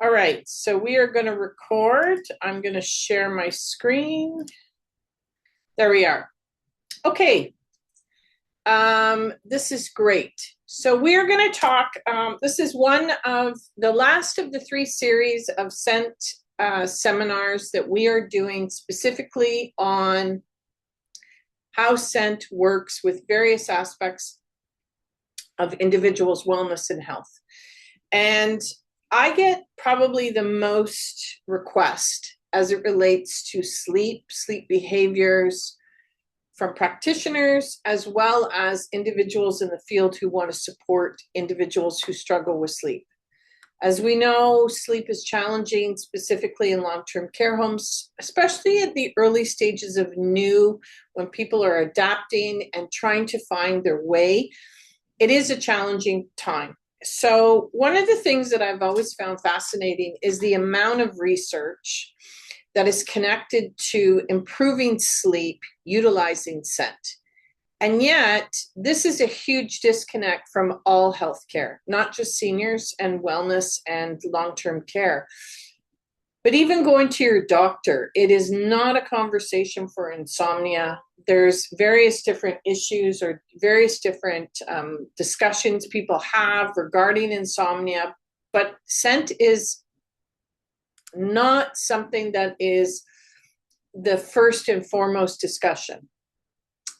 All right, so we are going to record. I'm going to share my screen. There we are. Okay, this is great. So we are going to talk. This is one of the last of the 3 series of scent seminars that we are doing specifically on how scent works with various aspects of individuals' wellness and health. And I get probably the most request as it relates to sleep behaviors from practitioners, as well as individuals in the field who want to support individuals who struggle with sleep. As we know, sleep is challenging, specifically in long-term care homes, especially at the early stages of when people are adapting and trying to find their way. It is a challenging time. So one of the things that I've always found fascinating is the amount of research that is connected to improving sleep utilizing scent. And yet, this is a huge disconnect from all healthcare, not just seniors and wellness and long-term care. But even going to your doctor, it is not a conversation for insomnia. There's various different issues or various different discussions people have regarding insomnia, but scent is not something that is the first and foremost discussion.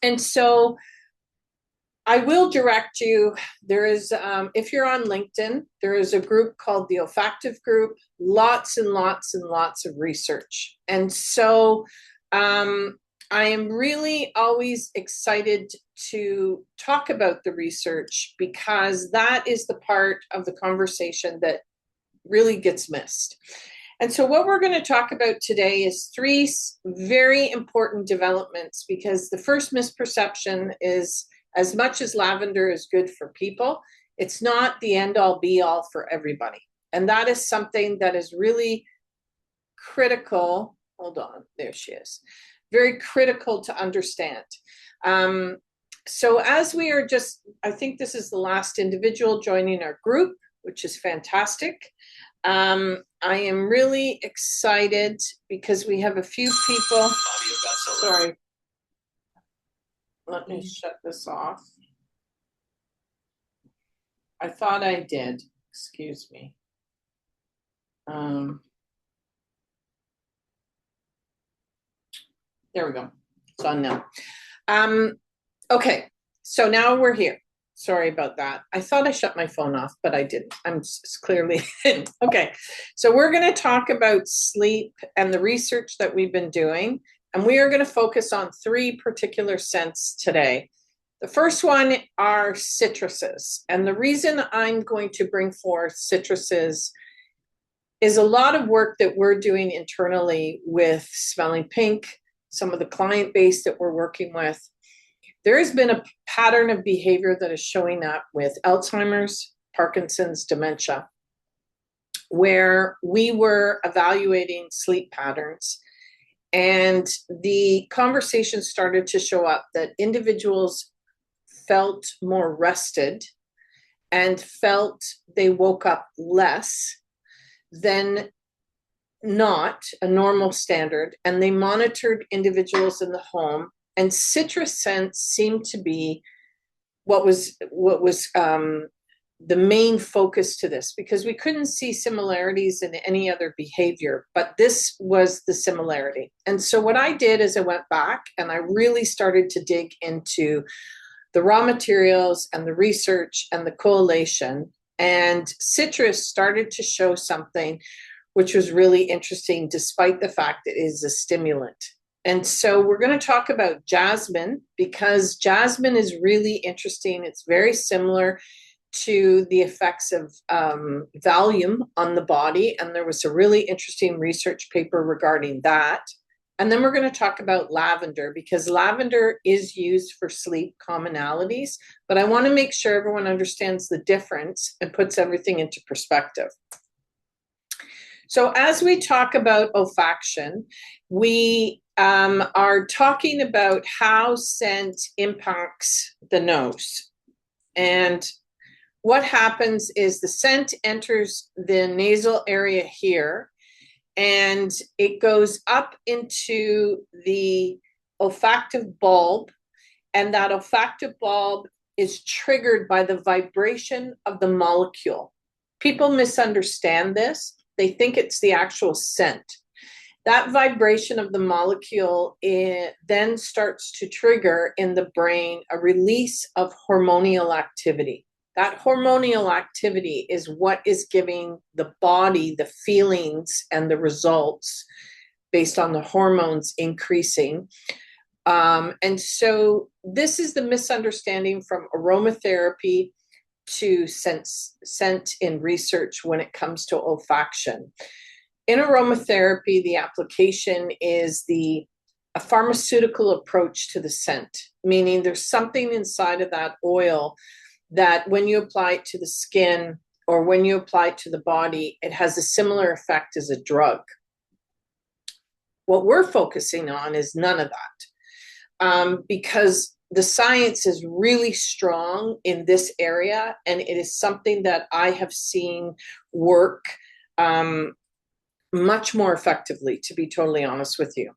And so I will direct you. There is, if you're on LinkedIn, there is a group called the Olfactive Group, lots and lots and lots of research. And so I am really always excited to talk about the research because that is the part of the conversation that really gets missed. And so what we're going to talk about today is 3 very important developments, because the first misperception is, as much as lavender is good for people, it's not the end-all be-all for everybody. And that is something that is really critical. Hold on, there she is. Very critical to understand. So as we are I think this is the last individual joining our group, which is fantastic. I am really excited because we have a few people. Sorry. Let me shut this off. I thought I did. Excuse me. There we go. It's on now. Okay, so now we're here. Sorry about that. I thought I shut my phone off, but I didn't. I'm clearly in. Okay, so we're going to talk about sleep and the research that we've been doing. And we are going to focus on 3 particular scents today. The first one are citruses. And the reason I'm going to bring forth citruses is a lot of work that we're doing internally with Smelling Pink, some of the client base that we're working with. There has been a pattern of behavior that is showing up with Alzheimer's, Parkinson's, dementia, where we were evaluating sleep patterns. And the conversation started to show up that individuals felt more rested and felt they woke up less than not a normal standard. And they monitored individuals in the home. And citrus scents seemed to be what was the main focus to this, because we couldn't see similarities in any other behavior, but this was the similarity. And so what I did is I went back and I really started to dig into the raw materials and the research and the correlation. And citrus started to show something which was really interesting, despite the fact that it is a stimulant. And so we're going to talk about jasmine, because jasmine is really interesting. It's very similar to the effects of Valium on the body. And there was a really interesting research paper regarding that. And then we're going to talk about lavender, because lavender is used for sleep commonalities. But I want to make sure everyone understands the difference and puts everything into perspective. So as we talk about olfaction, we are talking about how scent impacts the nose. And what happens is the scent enters the nasal area here, and it goes up into the olfactive bulb, and that olfactive bulb is triggered by the vibration of the molecule. People misunderstand this. They think it's the actual scent. That vibration of the molecule then starts to trigger in the brain a release of hormonal activity. That hormonal activity is what is giving the body the feelings and the results based on the hormones increasing. And so this is the misunderstanding from aromatherapy to scent in research when it comes to olfaction. In aromatherapy, the application is a pharmaceutical approach to the scent, meaning there's something inside of that oil that when you apply it to the skin or when you apply it to the body, it has a similar effect as a drug. What we're focusing on is none of that, because the science is really strong in this area, and it is something that I have seen work much more effectively, to be totally honest with you.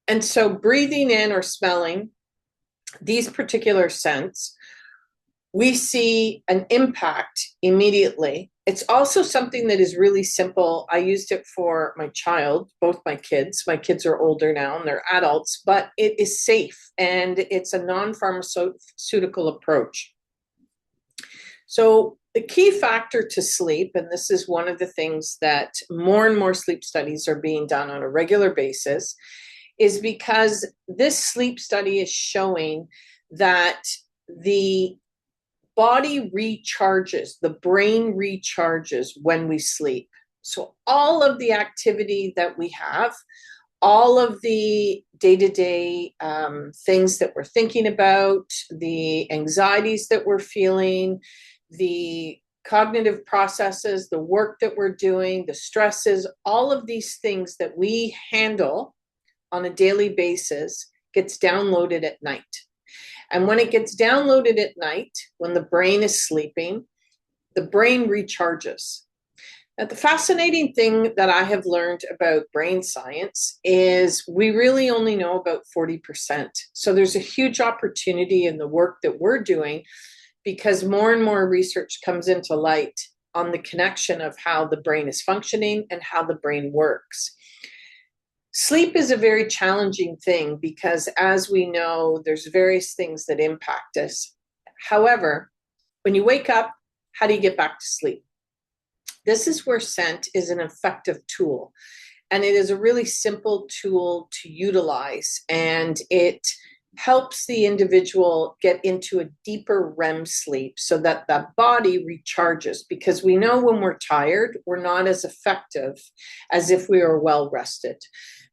And so breathing in or smelling these particular scents, we see an impact immediately. It's also something that is really simple. I used it for my child, both my kids. My kids are older now and they're adults, but it is safe and it's a non-pharmaceutical approach. So the key factor to sleep, and this is one of the things that more and more sleep studies are being done on a regular basis, is because this sleep study is showing that the body recharges, the brain recharges when we sleep. So all of the activity that we have, all of the day-to-day things that we're thinking about, the anxieties that we're feeling, the cognitive processes, the work that we're doing, the stresses, all of these things that we handle on a daily basis gets downloaded at night. And when it gets downloaded at night, when the brain is sleeping, the brain recharges. Now, the fascinating thing that I have learned about brain science is we really only know about 40%. So there's a huge opportunity in the work that we're doing, because more and more research comes into light on the connection of how the brain is functioning and how the brain works. Sleep is a very challenging thing because, as we know, there's various things that impact us. However, when you wake up, how do you get back to sleep? This is where scent is an effective tool, and it is a really simple tool to utilize, and it helps the individual get into a deeper REM sleep so that the body recharges, because we know when we're tired, we're not as effective as if we are well rested.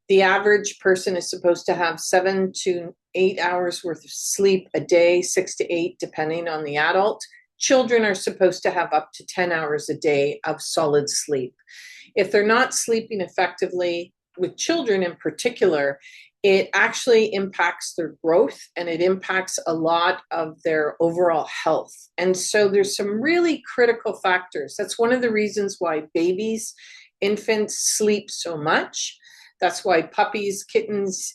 The average person is supposed to have 7 to 8 hours worth of sleep a day, 6 to 8, depending on the adult. Children are supposed to have up to 10 hours a day of solid sleep. If they're not sleeping effectively, with children in particular, it actually impacts their growth and it impacts a lot of their overall health. And so there's some really critical factors. That's one of the reasons why babies, infants sleep so much. That's why puppies, kittens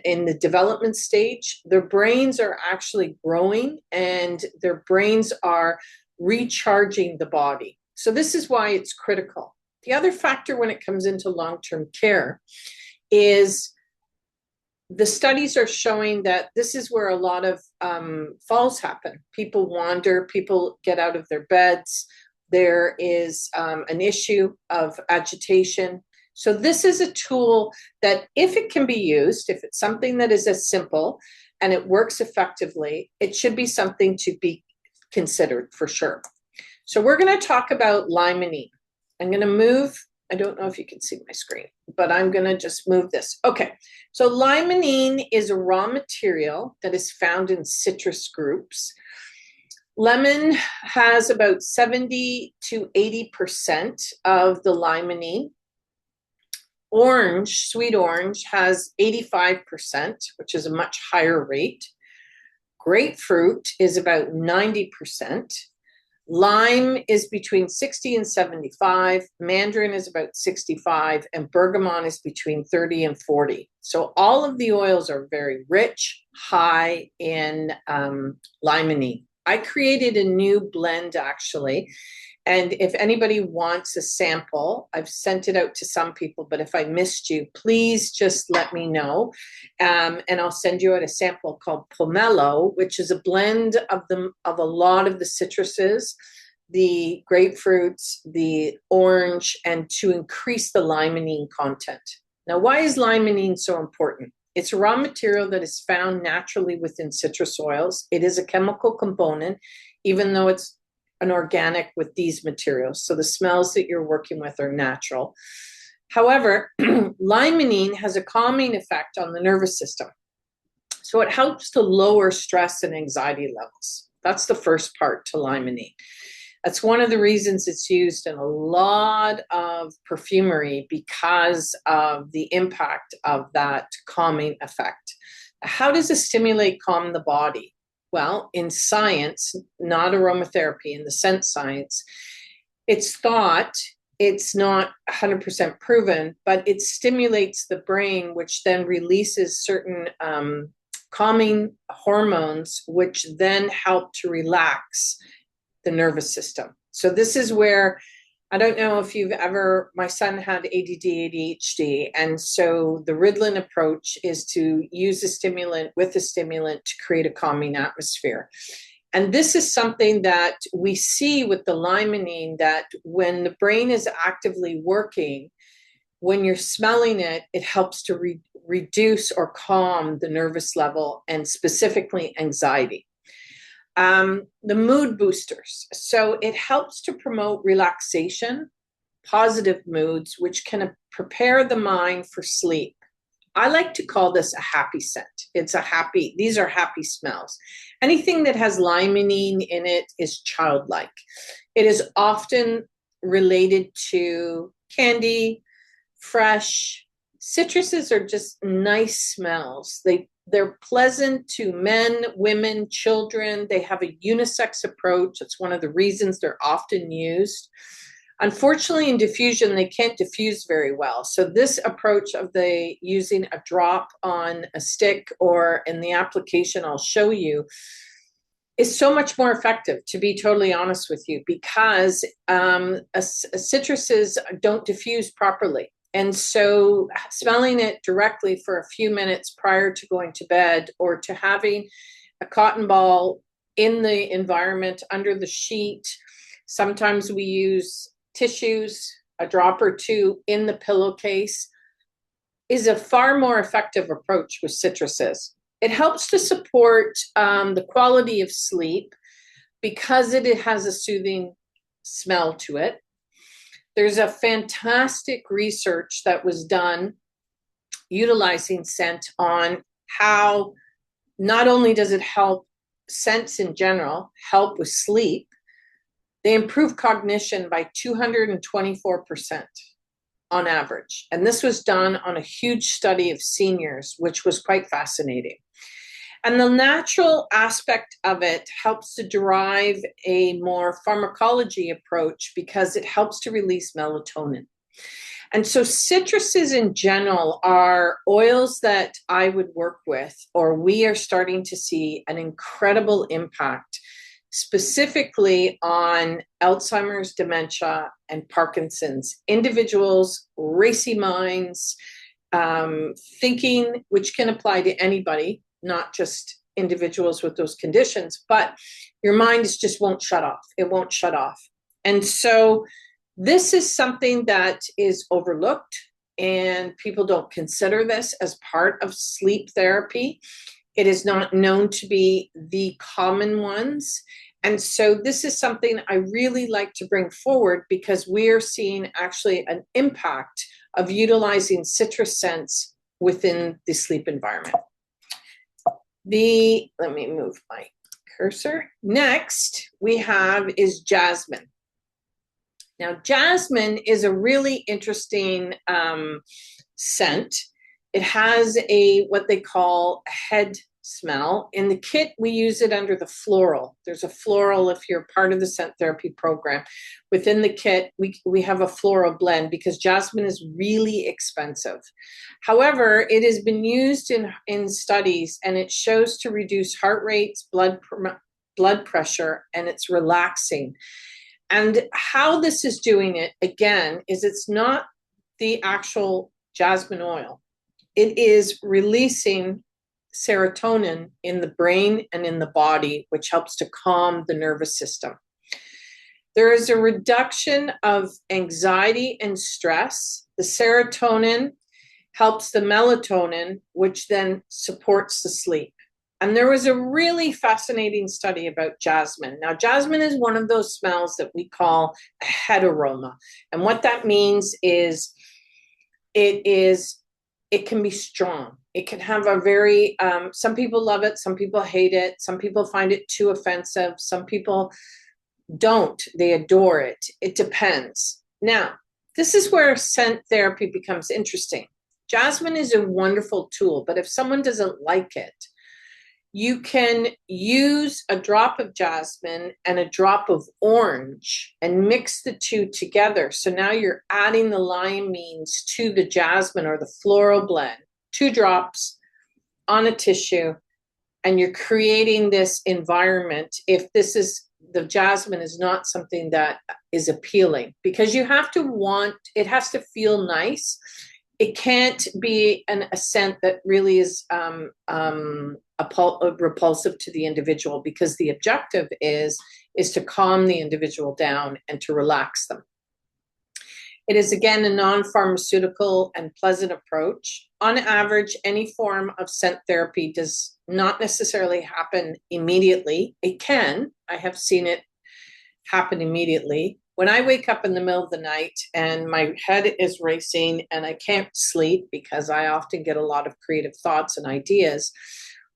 in the development stage, their brains are actually growing and their brains are recharging the body. So this is why it's critical. The other factor when it comes into long-term care is the studies are showing that this is where a lot of falls happen. People wander, people get out of their beds. There is an issue of agitation. So this is a tool that, if it can be used, if it's something that is as simple and it works effectively, it should be something to be considered for sure. So we're going to talk about limonene. I'm going to move. I don't know if you can see my screen, but I'm going to just move this. Okay. So limonene is a raw material that is found in citrus groups. Lemon has about 70 to 80% of the limonene. Orange, sweet orange, has 85%, which is a much higher rate. Grapefruit is about 90%. Lime is between 60 and 75. Mandarin is about 65, and bergamot is between 30 and 40. So all of the oils are very rich, high in limonene. I created a new blend actually. And if anybody wants a sample, I've sent it out to some people, but if I missed you, please just let me know. And I'll send you out a sample called Pomelo, which is a blend of a lot of the citruses, the grapefruits, the orange, and to increase the limonene content. Now, why is limonene so important? It's a raw material that is found naturally within citrus oils. It is a chemical component, even though it's an organic with these materials. So the smells that you're working with are natural. However, limonene has a calming effect on the nervous system. So it helps to lower stress and anxiety levels. That's the first part to limonene. That's one of the reasons it's used in a lot of perfumery because of the impact of that calming effect. How does a stimulant calm the body? Well, in science, not aromatherapy, in the scent science, it's thought, it's not 100% proven, but it stimulates the brain, which then releases certain calming hormones, which then help to relax the nervous system. So this is where, I don't know if you've ever, my son had ADD, ADHD, and so the Ritalin approach is to use a stimulant with a stimulant to create a calming atmosphere. And this is something that we see with the limonene, that when the brain is actively working, when you're smelling it, it helps to reduce or calm the nervous level and specifically anxiety. The mood boosters. So it helps to promote relaxation, positive moods, which can prepare the mind for sleep. I like to call this a happy scent. These are happy smells. Anything that has limonene in it is childlike. It is often related to candy, fresh. Citruses are just nice smells. They're pleasant to men, women, children. They have a unisex approach. It's one of the reasons they're often used. Unfortunately, in diffusion, they can't diffuse very well. So this approach of using a drop on a stick or in the application I'll show you is so much more effective, to be totally honest with you, because citruses don't diffuse properly. And so smelling it directly for a few minutes prior to going to bed, or to having a cotton ball in the environment under the sheet. Sometimes we use tissues, a drop or two in the pillowcase, is a far more effective approach with citruses. It helps to support the quality of sleep because it has a soothing smell to it. There's a fantastic research that was done utilizing scent on how not only does it help scents in general, help with sleep, they improve cognition by 224% on average. And this was done on a huge study of seniors, which was quite fascinating. And the natural aspect of it helps to derive a more pharmacology approach because it helps to release melatonin. And so citruses in general are oils that I would work with, or we are starting to see an incredible impact, specifically on Alzheimer's, dementia, and Parkinson's. Individuals, racy minds, thinking, which can apply to anybody, not just individuals with those conditions, but your mind just won't shut off. It won't shut off. And so this is something that is overlooked, and people don't consider this as part of sleep therapy. It is not known to be the common ones. And so this is something I really like to bring forward because we're seeing actually an impact of utilizing citrus scents within the sleep environment. Let me move my cursor. Next we have is jasmine. Now, jasmine is a really interesting scent. It has what they call a head smell. In the kit, we use it under the floral. There's a floral if you're part of the scent therapy program. Within the kit, we have a floral blend because jasmine is really expensive. However, it has been used in studies, and it shows to reduce heart rates, blood pressure, and it's relaxing. And how this is doing it, again, is it's not the actual jasmine oil. It is releasing serotonin in the brain and in the body, which helps to calm the nervous system. There is a reduction of anxiety and stress. The serotonin helps the melatonin, which then supports the sleep. And there was a really fascinating study about jasmine. Now, jasmine is one of those smells that we call a head aroma. And what that means is it can be strong. It can have a very, some people love it, some people hate it, some people find it too offensive, some people don't, they adore it. It depends. Now, this is where scent therapy becomes interesting. Jasmine is a wonderful tool, but if someone doesn't like it, you can use a drop of jasmine and a drop of orange and mix the two together. So now you're adding the liamines to the jasmine or the floral blend, 2 drops on a tissue, and you're creating this environment. If this is, the jasmine is not something that is appealing, because you have to want, it has to feel nice. It can't be a scent that really is repulsive to the individual, because the objective is to calm the individual down and to relax them. It is, again, a non-pharmaceutical and pleasant approach. On average, any form of scent therapy does not necessarily happen immediately. It can. I have seen it happen immediately. When I wake up in the middle of the night and my head is racing and I can't sleep because I often get a lot of creative thoughts and ideas,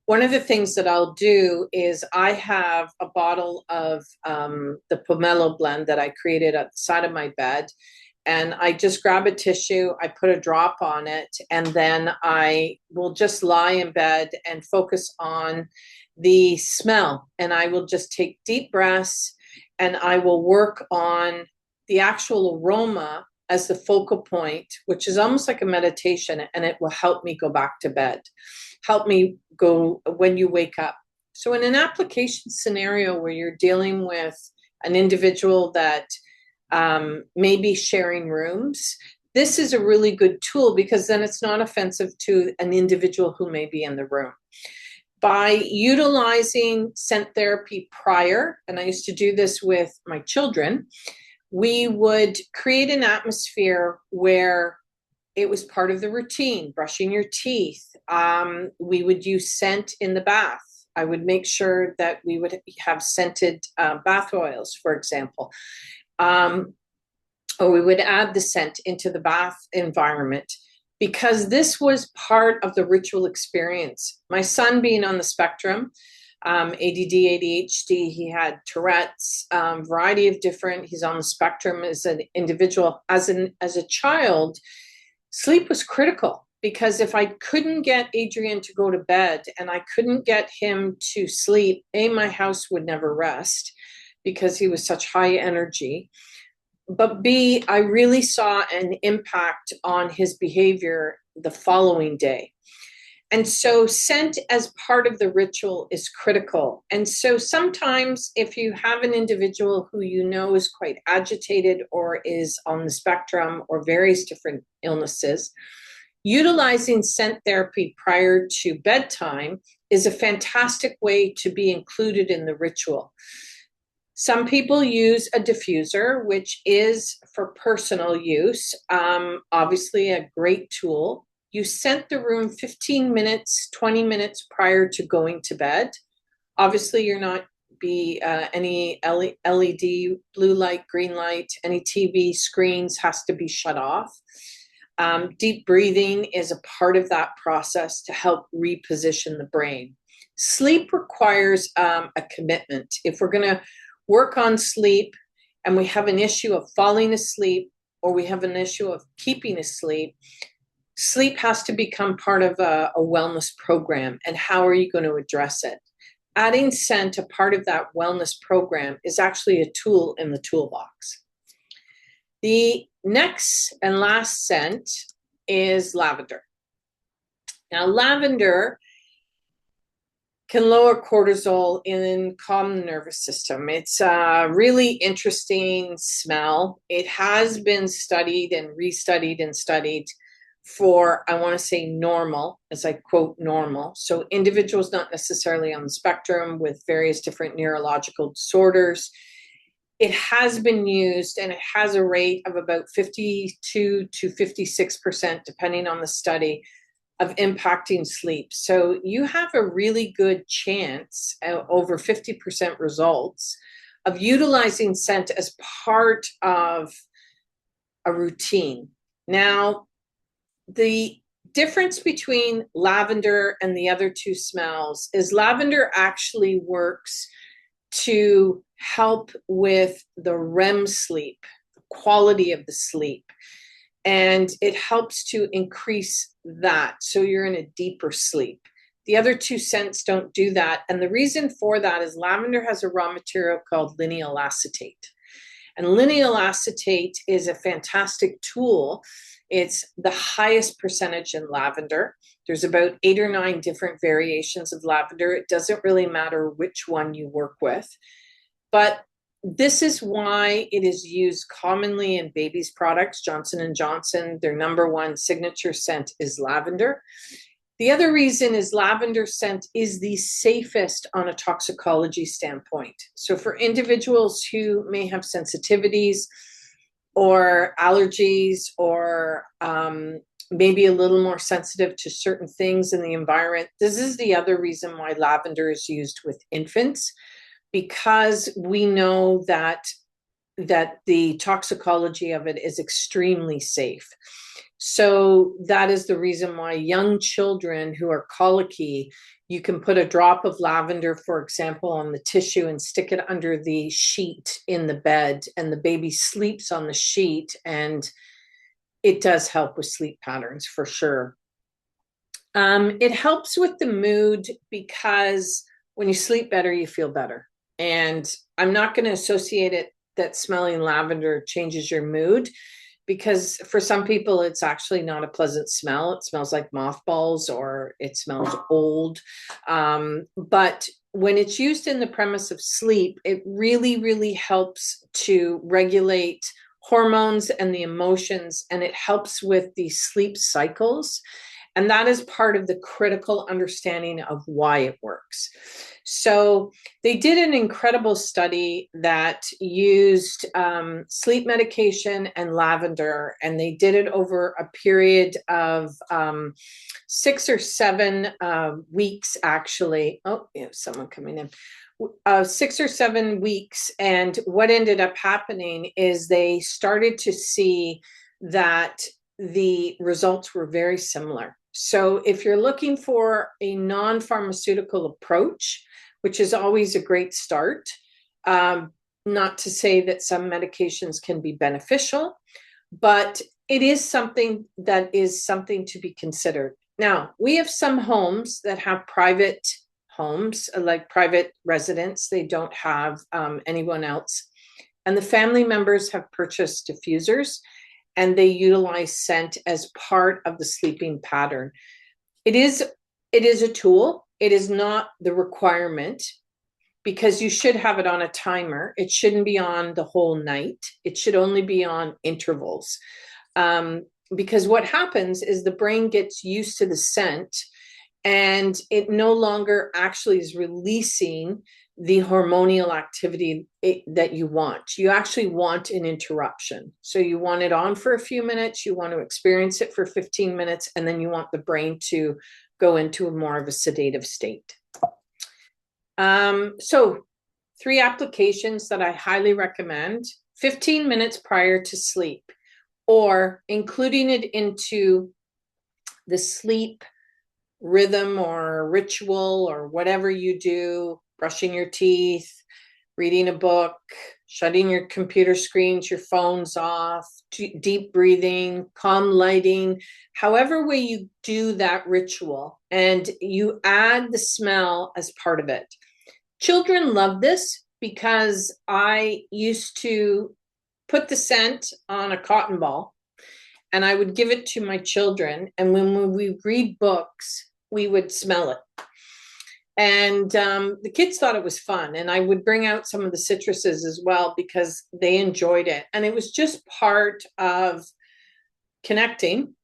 one of the things that I'll do is I have a bottle of the pomelo blend that I created at the side of my bed, and I just grab a tissue, I put a drop on it, and then I will just lie in bed and focus on the smell, and I will just take deep breaths, and I will work on the actual aroma as the focal point, which is almost like a meditation, and it will help me go back to bed, help me go when you wake up. So in an application scenario where you're dealing with an individual that may be sharing rooms, this is a really good tool, because then it's not offensive to an individual who may be in the room. By utilizing scent therapy prior, and I used to do this with my children, we would create an atmosphere where it was part of the routine, brushing your teeth. We would use scent in the bath. I would make sure that we would have scented bath oils, for example. Or we would add the scent into the bath environment, because this was part of the ritual experience. My son, being on the spectrum, ADD, ADHD, he had Tourette's, variety of different, he's on the spectrum as an individual. As a child, sleep was critical, because if I couldn't get Adrian to go to bed and I couldn't get him to sleep, my house would never rest because he was such high energy. But B, I really saw an impact on his behavior the following day. And so scent as part of the ritual is critical. And so sometimes if you have an individual who you know is quite agitated or is on the spectrum or various different illnesses, utilizing scent therapy prior to bedtime is a fantastic way to be included in the ritual. Some people use a diffuser, which is for personal use, obviously a great tool. You scent the room 15 minutes, 20 minutes prior to going to bed. Obviously, you're not be any LED, blue light, green light, any TV screens has to be shut off. Deep breathing is a part of that process to help reposition the brain. Sleep requires a commitment. If we're going to work on sleep and we have an issue of falling asleep or we have an issue of keeping asleep, sleep has to become part of a wellness program. And how are you going to address it? Adding scent, a part of that wellness program, is actually a tool in the toolbox. The next and last scent is lavender. Now, lavender can lower cortisol and calm the nervous system. It's a really interesting smell. It has been studied and restudied and studied for, I want to say, normal, as I quote normal. So individuals not necessarily on the spectrum with various different neurological disorders. It has been used, and it has a rate of about 52 to 56%, depending on the study, of impacting sleep. So you have a really good chance, over 50% results, of utilizing scent as part of a routine. Now, the difference between lavender and the other two smells is lavender actually works to help with the REM sleep, the quality of the sleep. And it helps to increase that. So you're in a deeper sleep. The other two scents don't do that. And the reason for that is lavender has a raw material called lineal acetate. And lineal acetate is a fantastic tool. It's the highest percentage in lavender. There's about 8 or 9 different variations of lavender. It doesn't really matter which one you work with. But this is why it is used commonly in babies' products. Johnson & Johnson, their number one signature scent is lavender. The other reason is lavender scent is the safest on a toxicology standpoint. So for individuals who may have sensitivities or allergies or maybe a little more sensitive to certain things in the environment, this is the other reason why lavender is used with infants, because we know that the toxicology of it is extremely safe. So that is the reason why young children who are colicky, you can put a drop of lavender, for example, on the tissue and stick it under the sheet in the bed, and the baby sleeps on the sheet, and it does help with sleep patterns for sure. It helps with the mood because when you sleep better, you feel better. And I'm not going to associate it that smelling lavender changes your mood, because for some people, it's actually not a pleasant smell. It smells like mothballs or it smells old. But when it's used in the premise of sleep, it really, really helps to regulate hormones and the emotions, and it helps with the sleep cycles. And that is part of the critical understanding of why it works. So they did an incredible study that used sleep medication and lavender, and they did it over a period of 6 or 7 weeks, actually. Oh, yeah, someone coming in. 6 or 7 weeks. And what ended up happening is they started to see that the results were very similar. So if you're looking for a non-pharmaceutical approach, which is always a great start, not to say that some medications can be beneficial, but it is something to be considered. Now, we have some homes that have private homes, like private residents. They don't have anyone else. And the family members have purchased diffusers, and they utilize scent as part of the sleeping pattern. It is a tool. It is not the requirement, because you should have it on a timer. It shouldn't be on the whole night. It should only be on intervals. Because what happens is the brain gets used to the scent, and it no longer actually is releasing the hormonal activity that you want. You actually want an interruption. So you want it on for a few minutes, you want to experience it for 15 minutes, and then you want the brain to go into a more of a sedative state. So 3 applications that I highly recommend: 15 minutes prior to sleep, or including it into the sleep rhythm or ritual or whatever you do, brushing your teeth, reading a book, shutting your computer screens, your phones off, deep breathing, calm lighting, however way you do that ritual, and you add the smell as part of it. Children love this because I used to put the scent on a cotton ball and I would give it to my children. And when we read books, we would smell it. And the kids thought it was fun. And I would bring out some of the citruses as well because they enjoyed it. And it was just part of connecting.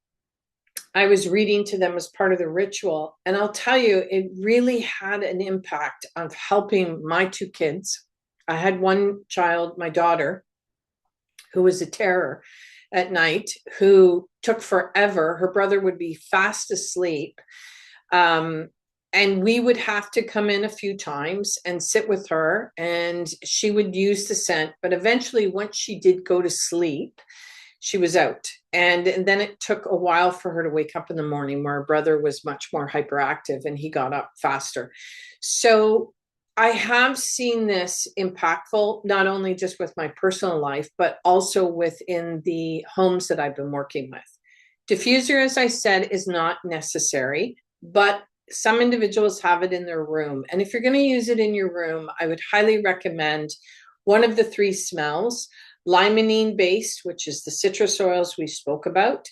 I was reading to them as part of the ritual. And I'll tell you, it really had an impact on helping my two kids. I had one child, my daughter, who was a terror at night, who took forever. Her brother would be fast asleep. And we would have to come in a few times and sit with her, and she would use the scent. But eventually, once she did go to sleep, she was out. And then it took a while for her to wake up in the morning, where her brother was much more hyperactive and he got up faster. So I have seen this impactful, not only just with my personal life, but also within the homes that I've been working with. Diffuser, as I said, is not necessary, but some individuals have it in their room. And if you're going to use it in your room, I would highly recommend one of the three smells: limonene based, which is the citrus oils we spoke about;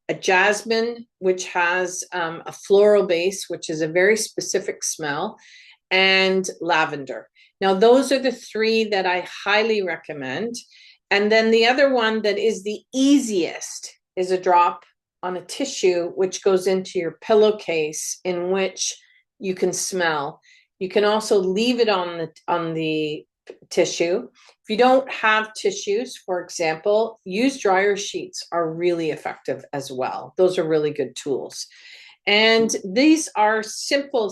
a jasmine, which has a floral base, which is a very specific smell; and lavender. Now, those are the three that I highly recommend. And then the other one that is the easiest is a drop on a tissue, which goes into your pillowcase, in which you can smell. You can also leave it on the tissue. If you don't have tissues, for example, use dryer sheets are really effective as well. Those are really good tools. And these are simple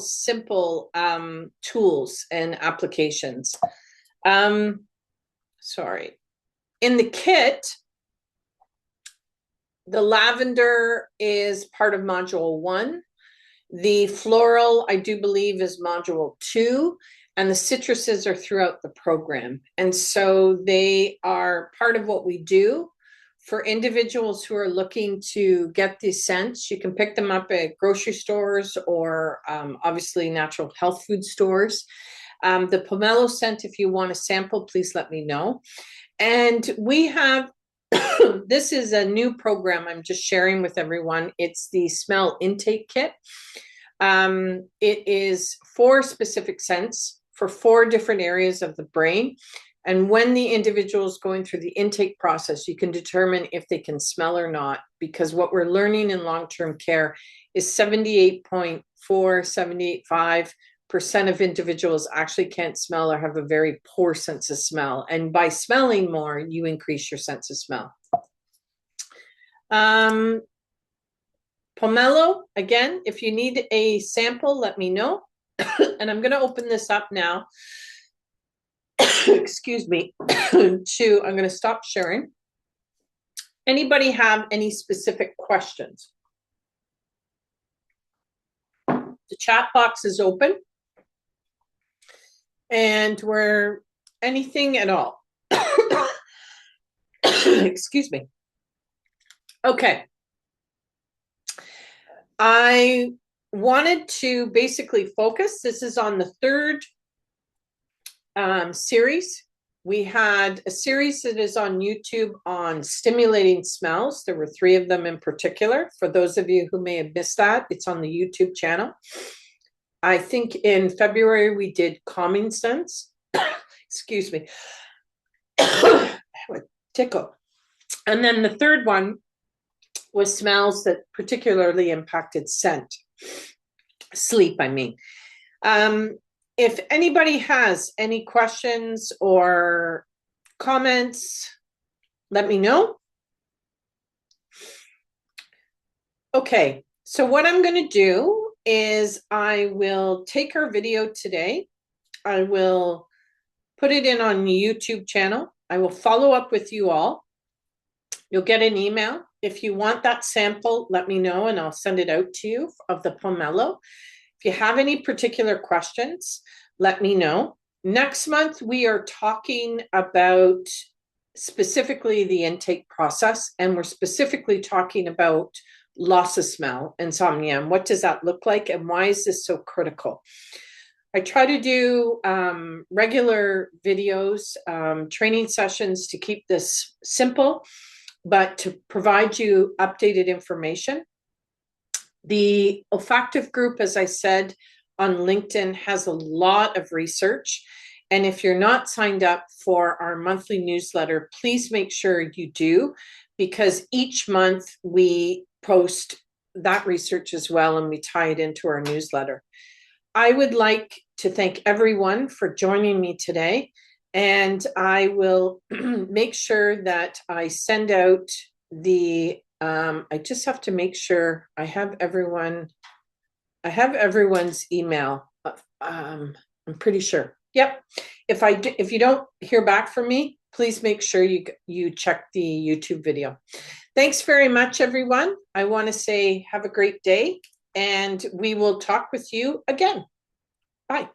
tools and applications. Sorry. In the kit, the lavender is part of module 1. The floral, I do believe, is module 2. And the citruses are throughout the program. And so they are part of what we do. For individuals who are looking to get these scents, you can pick them up at grocery stores or obviously natural health food stores. The pomelo scent, if you want a sample, please let me know. And we have, this is a new program I'm just sharing with everyone. It's the smell intake kit. It is 4 specific scents for 4 different areas of the brain. And when the individual is going through the intake process, you can determine if they can smell or not, because what we're learning in long-term care is 78.4, 78.5% of individuals actually can't smell or have a very poor sense of smell. And by smelling more, you increase your sense of smell. Pomelo, again, if you need a sample, let me know. And I'm going to open this up now. Excuse me. I'm going to stop sharing. Anybody have any specific questions? The chat box is open. And we're anything at all. Excuse me. Okay. I wanted to basically focus. This is on the 3rd series. We had a series that is on YouTube on stimulating smells. There were 3 of them in particular. For those of you who may have missed that, it's on the YouTube channel. I think in February we did calming scents. Excuse me. I have a tickle. And then the 3rd one was smells that particularly impacted sleep, I mean. If anybody has any questions or comments, let me know. Okay, so what I'm going to do is I will take our video today. I will put it in on the YouTube channel. I will follow up with you all. You'll get an email. If you want that sample, let me know and I'll send it out to you of the pomelo. If you have any particular questions, let me know. Next month, we are talking about specifically the intake process, and we're specifically talking about loss of smell, insomnia, and what does that look like, and why is this so critical? I try to do regular videos, training sessions to keep this simple, but to provide you updated information. The olfactive group, as I said, on LinkedIn has a lot of research. And if you're not signed up for our monthly newsletter, please make sure you do, because each month we post that research as well, and we tie it into our newsletter. I would like to thank everyone for joining me today, and I will make sure that I send out the, I just have to make sure I have everyone's email. I'm pretty sure. Yep. If you don't hear back from me, please make sure you check the YouTube video. Thanks very much, everyone. I want to say have a great day, and we will talk with you again. Bye.